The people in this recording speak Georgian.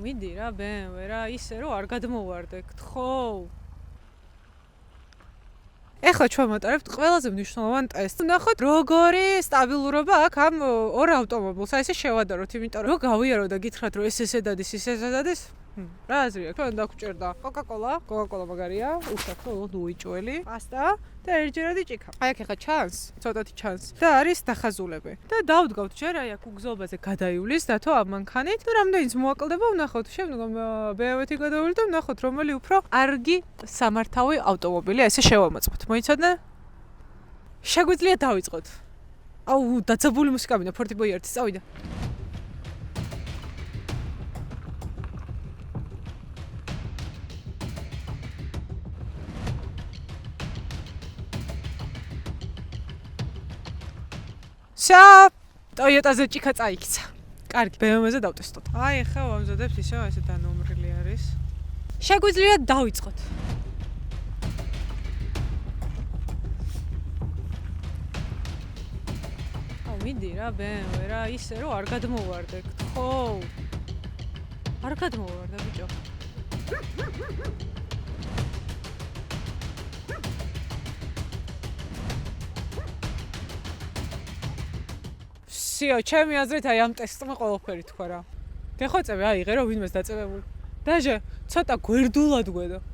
მიდი რა BMW რა ისე რომ არ გადმოვარდე გთხოვ. ეხლა ჩვენ მოტარებთ ყველაზე მნიშვნელოვან ტესტს. ნახოთ როგორი სტაბილურობა აქვს ამ ორ ავტომობილს. აი ესე შევადაროთ, იმიტომ რომ გავიარო და გითხრათ რომ ეს ესე დადის. რა აზრია? ჩვენ დაგჭერდა კოკაკოლა მაგარია, უშაქრო უიჭველი, პასტა და ერთჯერადი ჭიქა. აი აქ ეხა ჩანს, ცოტათი ჩანს და არის დახაზულები. და დავდგავთ ჯერ აი აქ უგზობაზე გადაივლის და თუ ამ მანქანით და რამდენიც მოაკლდება ვნახოთ. შემდეგ BMW-ი გადავილი და ვნახოთ რომელი უფრო კარგი სამართავი ავტომობილია. ესე შევამოწმოთ. მოიცადე? შეგვიძლია დავიწყოთ. აუ, დაძაბული მუსიკა მინდა, Forty Boy ერთის წავიდა. Toyota-ზე ჭიქა წაიქცა. კარგი, BMW-ზე დავტესტოთ. აი, ახლა ვამზადებთ ისევ ესე დანომრილი არის. შეგვიძლია დავიწყოთ. მიდი რა BMW რა ისე რომ არ გადმოვარდე გთხოვ. არ გადმოვარდე ბიჭო. ჩემი აზრით აი ამ ტესტმა ყველაფერი თქვა რა. გეხვეწები აიღე რომ ვინმეს დაწევებული. დაჟე ცოტა გვერდულად გვედო.